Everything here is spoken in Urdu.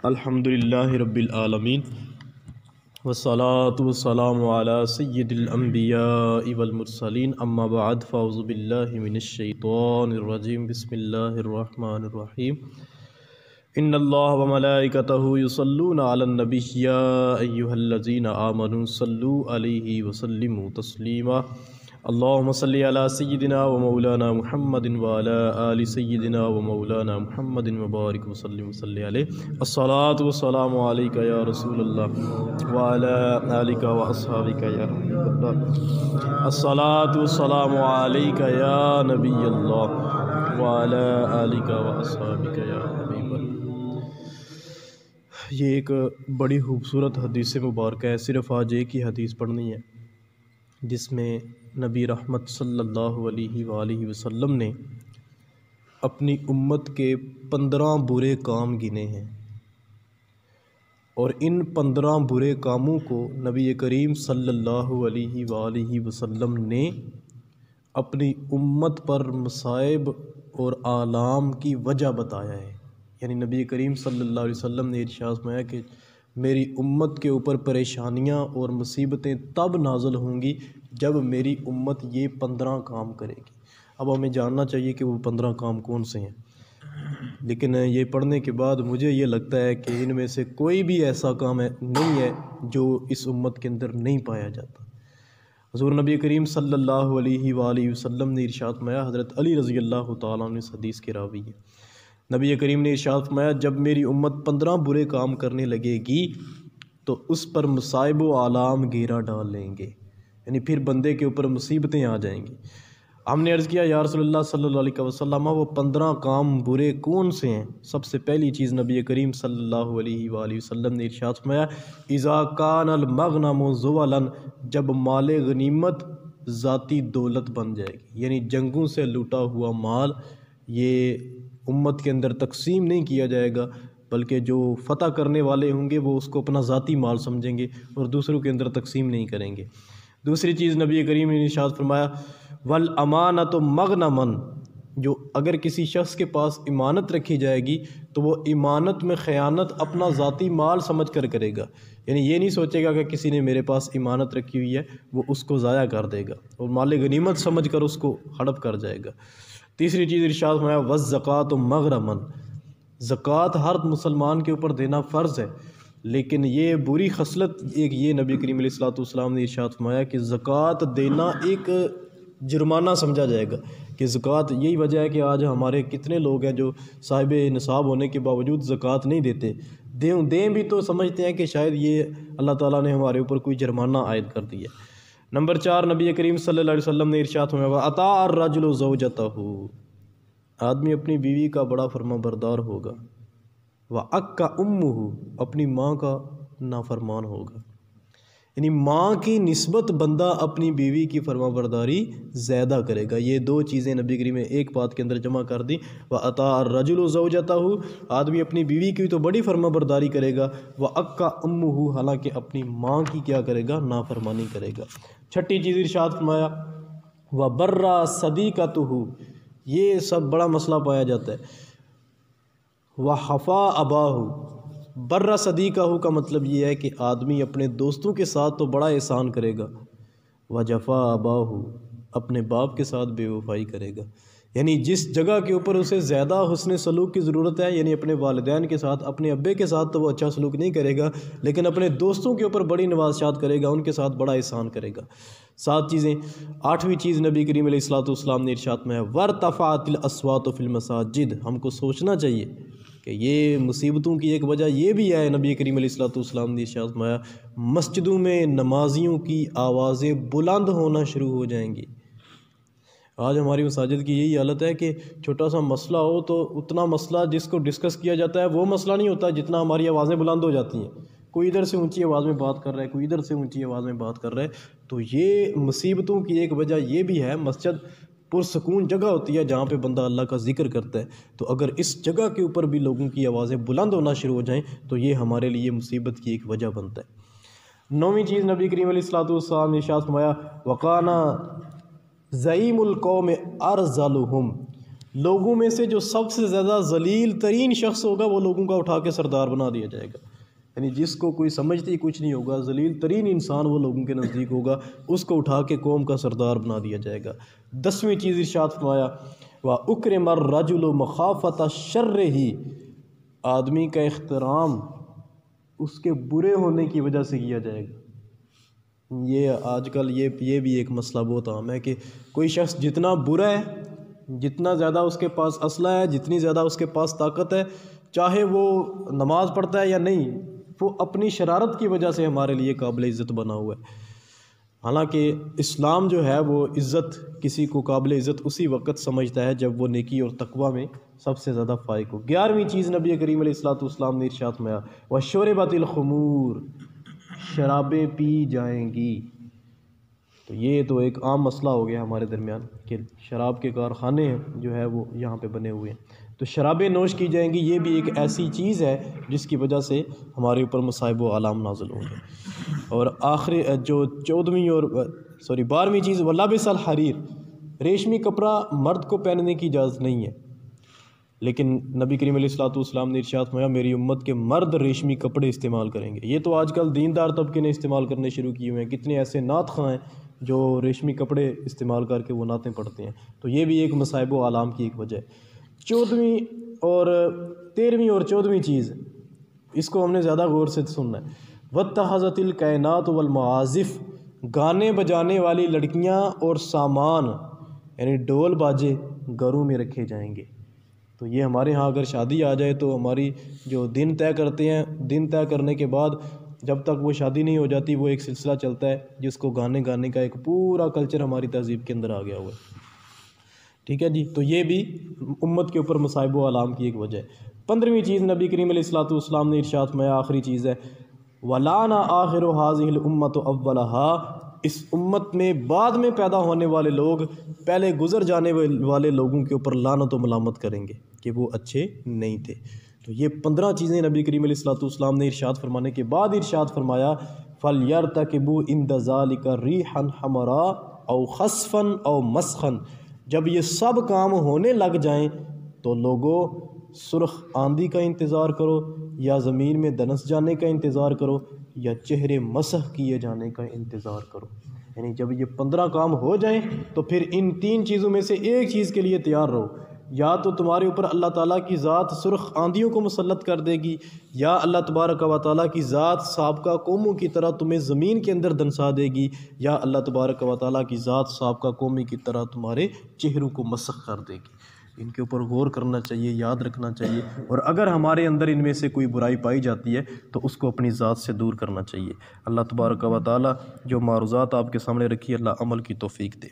الحمدللہ رب العالمین والصلاة والسلام علی سید الانبیاء والمرسلین اما بعد فاعوذ باللہ من الشیطان الرجیم بسم اللہ الرحمن الرحیم ان اللہ وملائکتہ یصلون علی النبی یا ایہا الذین آمنوا صلوا علیہ وسلموا تسلیما اللہم صلی علی سیدنا و مولانا محمد وعلی آل سیدنا و مولانا محمد وبارک وسلم وصلی علیہ الصلاة والسلام علیکہ یا رسول اللہ وعلی آلکہ و اصحابکہ یا حبیب اللہ الصلاة والسلام علیکہ یا نبی اللہ وعلی آلکہ و اصحابکہ یا حبیب اللہ۔ یہ ایک بڑی خوبصورت حدیث مبارکہ ہے، صرف آج ایک ہی حدیث پڑھنی ہے جس میں نبی رحمت صلی اللہ علیہ وآلہ وسلم نے اپنی امت کے 15 برے کام گنے ہیں، اور ان 15 برے کاموں کو نبی کریم صلی اللہ علیہ وآلہ وسلم نے اپنی امت پر مصائب اور آلام کی وجہ بتایا ہے۔ یعنی نبی کریم صلی اللہ علیہ وسلم نے ارشاد فرمایا کہ میری امت کے اوپر پریشانیاں اور مصیبتیں تب نازل ہوں گی جب میری امت یہ 15 کام کرے گی۔ اب ہمیں جاننا چاہیے کہ وہ 15 کام کون سے ہیں، لیکن یہ پڑھنے کے بعد مجھے یہ لگتا ہے کہ ان میں سے کوئی بھی ایسا کام نہیں ہے جو اس امت کے اندر نہیں پایا جاتا۔ حضور نبی کریم صلی اللہ علیہ وآلہ وسلم نے ارشاد فرمایا، حضرت علی رضی اللہ تعالیٰ عنہ اس حدیث کے راوی ہے، نبی کریم نے ارشاد فرمایا جب میری امت 15 برے کام کرنے لگے گی تو اس پر مصائب و آلام گھیرا ڈال لیں گے، یعنی پھر بندے کے اوپر مصیبتیں آ جائیں گی۔ ہم نے عرض کیا یا رسول اللہ صلی اللہ علیہ وسلم وہ 15 کام برے کون سے ہیں؟ سب سے پہلی چیز نبی کریم صلی اللہ علیہ وآلہ وسلم نے ارشاد فرمایا اذا کان المغنم زولا، جب مال غنیمت ذاتی دولت بن جائے گی، یعنی جنگوں سے لوٹا ہوا مال یہ امت کے اندر تقسیم نہیں کیا جائے گا، بلکہ جو فتح کرنے والے ہوں گے وہ اس کو اپنا ذاتی مال سمجھیں گے اور دوسروں کے اندر تقسیم نہیں کریں گے۔ دوسری چیز نبی کریم نے ارشاد فرمایا والامانۃ مغنما، جو اگر کسی شخص کے پاس امانت رکھی جائے گی تو وہ امانت میں خیانت اپنا ذاتی مال سمجھ کر کرے گا، یعنی یہ نہیں سوچے گا کہ کسی نے میرے پاس امانت رکھی ہوئی ہے وہ اس کو ضائع کر دے گا اور مال غنیمت سمجھ کر اس کو ہڑپ کر جائے گا۔ تیسری چیز ارشاد فرمایا والزکوٰۃ مغرما، زکوٰۃ ہر مسلمان کے اوپر دینا فرض ہے، لیکن یہ بری خصلت ایک یہ نبی کریم علیہ الصلوۃ والسلام نے ارشاد فرمایا کہ زکوٰۃ دینا ایک جرمانہ سمجھا جائے گا، کہ زکوٰۃ یہی وجہ ہے کہ آج ہمارے کتنے لوگ ہیں جو صاحب نصاب ہونے کے باوجود زکوٰۃ نہیں دیتے، دیں بھی تو سمجھتے ہیں کہ شاید یہ اللہ تعالیٰ نے ہمارے اوپر کوئی جرمانہ عائد کر دیا۔ نمبر 4 نبی کریم صلی اللہ علیہ وسلم نے ارشاد فرمایا اطاع الرجل زوجتہ، آدمی اپنی بیوی کا بڑا فرما بردار ہوگا، وَأَكَّ أُمُّهُ، اپنی ماں کا نافرمان ہوگا، یعنی ماں کی نسبت بندہ اپنی بیوی کی فرما برداری زیادہ کرے گا۔ یہ دو چیزیں نبی کریم نے ایک بات کے اندر جمع کر دی، وَأَطَاعَ الرَّجُلُ زَوْجَتَهُ، آدمی اپنی بیوی کی تو بڑی فرما برداری کرے گا، وَأَكَّ أُمُّهُ، حالانکہ اپنی ماں کی کیا کرے گا؟ نافرمانی کرے گا۔ چھٹی چیز ارشاد فرمایا وَبَرَّ صَدِيقَتُهُ، یہ سب بڑا مسئلہ پایا جاتا ہے، وَحَفَا أَبَاهُ، بَرَّ صَدِيقَهُ کا مطلب یہ ہے کہ آدمی اپنے دوستوں کے ساتھ تو بڑا احسان کرے گا، وَجَفَا أَبَاهُ، اپنے باپ کے ساتھ بے وفائی کرے گا، یعنی جس جگہ کے اوپر اسے زیادہ حسن سلوک کی ضرورت ہے، یعنی اپنے والدین کے ساتھ اپنے ابے کے ساتھ تو وہ اچھا سلوک نہیں کرے گا، لیکن اپنے دوستوں کے اوپر بڑی نوازشات کرے گا، ان کے ساتھ بڑا احسان کرے گا۔ 7 چیزیں۔ 8ویں چیز نبی کریم علیہ الصلوۃ والسلام نے ارشاد میں وَارْتَفَعَتِ الْأَصْوَاتُ فِي الْمَسَاجِدِ، ہم کو سوچنا چاہیے کہ یہ مصیبتوں کی ایک وجہ یہ بھی ہے، نبی کریم علیہ الصلوۃ والسلام نے ارشاد فرمایا مسجدوں میں نمازیوں کی آوازیں بلند ہونا شروع ہو جائیں گی۔ آج ہماری مساجد کی یہی حالت ہے کہ چھوٹا سا مسئلہ ہو تو اتنا مسئلہ جس کو ڈسکس کیا جاتا ہے وہ مسئلہ نہیں ہوتا جتنا ہماری آوازیں بلند ہو جاتی ہیں، کوئی ادھر سے اونچی آواز میں بات کر رہا ہے، کوئی ادھر سے اونچی آواز میں بات کر رہا ہے، تو یہ مصیبتوں کی ایک وجہ یہ بھی ہے۔ مسجد پرسکون جگہ ہوتی ہے جہاں پہ بندہ اللہ کا ذکر کرتا ہے، تو اگر اس جگہ کے اوپر بھی لوگوں کی آوازیں بلند ہونا شروع ہو جائیں تو یہ ہمارے لیے مصیبت کی ایک وجہ بنتا ہے۔ 9ویں چیز نبی کریم علیہ الصلوۃ والسلام نے ارشاد فرمایا وَقَانَ زعیم القوم ارذلہم، لوگوں میں سے جو سب سے زیادہ ذلیل ترین شخص ہوگا وہ لوگوں کا اٹھا کے سردار بنا دیا جائے گا، یعنی جس کو کوئی سمجھتے ہی کچھ نہیں ہوگا، ذلیل ترین انسان وہ لوگوں کے نزدیک ہوگا، اس کو اٹھا کے قوم کا سردار بنا دیا جائے گا۔ 10ویں چیز ارشاد فرمایا وَأُكْرِمَ الرَّجُلُ مَخَافَةَ الشَّرِّ، آدمی کا احترام اس کے برے ہونے کی وجہ سے کیا جائے گا۔ یہ آج کل یہ بھی ایک مسئلہ بہت عام ہے کہ کوئی شخص جتنا برا ہے، جتنا زیادہ اس کے پاس اسلحہ ہے، جتنی زیادہ اس کے پاس طاقت ہے، چاہے وہ نماز پڑھتا ہے یا نہیں، وہ اپنی شرارت کی وجہ سے ہمارے لیے قابل عزت بنا ہوا ہے۔ حالانکہ اسلام جو ہے وہ عزت، کسی کو قابل عزت اسی وقت سمجھتا ہے جب وہ نیکی اور تقوی میں سب سے زیادہ فائق ہو۔ 11ویں چیز نبی کریم علیہ الصلوۃ نے ارشاد فرمایا وَشُرِبَتِ الْخُمُورُ، شرابیں پی جائیں گی۔ تو یہ تو ایک عام مسئلہ ہو گیا ہمارے درمیان کہ شراب کے کارخانے جو ہے وہ یہاں پہ بنے ہوئے ہیں، تو شرابیں نوش کی جائیں گی۔ یہ بھی ایک ایسی چیز ہے جس کی وجہ سے ہمارے اوپر مصائب و آلام نازل ہوں گے۔ اور آخری جو 12ویں چیز وَلَبِسَ الْحَرِيرُ، ریشمی کپڑا مرد کو پہننے کی اجازت نہیں ہے، لیکن نبی کریم علیہ الصلوۃ نے ارشاد فرمایا میری امت کے مرد ریشمی کپڑے استعمال کریں گے۔ یہ تو آج کل دیندار طبقے نے استعمال کرنے شروع کیے ہوئے ہیں، کتنے ایسے نعت خواں ہیں جو ریشمی کپڑے استعمال کر کے وہ نعتیں پڑھتے ہیں، تو یہ بھی ایک مصائب و آلام کی ایک وجہ ہے۔ 13ویں اور 14ویں چیز، اس کو ہم نے زیادہ غور سے سننا ہے۔ وَاتَّخَذَتِ الْكَائِنَاتُ وَالْمَعَازِفُ، گانے بجانے والی لڑکیاں اور سامان یعنی ڈول باجے گھروں میں رکھے جائیں گے۔ تو یہ ہمارے ہاں اگر شادی آ جائے تو ہماری جو دن طے کرتے ہیں، دن طے کرنے کے بعد جب تک وہ شادی نہیں ہو جاتی وہ ایک سلسلہ چلتا ہے جس کو گانے گانے کا ایک پورا کلچر ہماری تہذیب کے اندر آ گیا ہوا ہے، ٹھیک ہے جی۔ تو یہ بھی امت کے اوپر مصائب و آلام کی ایک وجہ ہے۔ 15ویں چیز نبی کریم علیہ الصلوۃ نے ارشاد فرمایا، آخری چیز ہے وَلَعَنَ آخِرُ هَٰذِهِ الْأُمَّةُ أَوَّلَهَا، اس امت میں بعد میں پیدا ہونے والے لوگ پہلے گزر جانے والے لوگوں کے اوپر لعنت و ملامت کریں گے کہ وہ اچھے نہیں تھے۔ تو یہ 15 چیزیں نبی کریم علیہ الصلوۃ نے ارشاد فرمانے کے بعد ارشاد فرمایا فَلْيَرْتَكِبُوا عِنْدَ ذَلِكَ رِيحًا حَمْرَاءَ أَوْ خَسْفًا أَوْ مَسْخًا، جب یہ سب کام ہونے لگ جائیں تو لوگوں سرخ آندھی کا انتظار کرو، یا زمین میں دنس جانے کا انتظار کرو، یا چہرے مسح کیے جانے کا انتظار کرو۔ یعنی جب یہ 15 کام ہو جائیں تو پھر ان 3 چیزوں میں سے ایک چیز کے لیے تیار رہو، یا تو تمہارے اوپر اللہ تعالیٰ کی ذات سرخ آندھیوں کو مسلط کر دے گی، یا اللہ تبارک و تعالیٰ کی ذات سابقہ قوموں کی طرح تمہیں زمین کے اندر دنسا دے گی، یا اللہ تبارک و تعالیٰ کی ذات سابقہ قومی کی طرح تمہارے چہروں کو مسخ کر دے گی۔ ان کے اوپر غور کرنا چاہیے، یاد رکھنا چاہیے، اور اگر ہمارے اندر ان میں سے کوئی برائی پائی جاتی ہے تو اس کو اپنی ذات سے دور کرنا چاہیے۔ اللہ تبارک و تعالیٰ جو معروضات آپ کے سامنے رکھی، اللہ عمل کی توفیق دے۔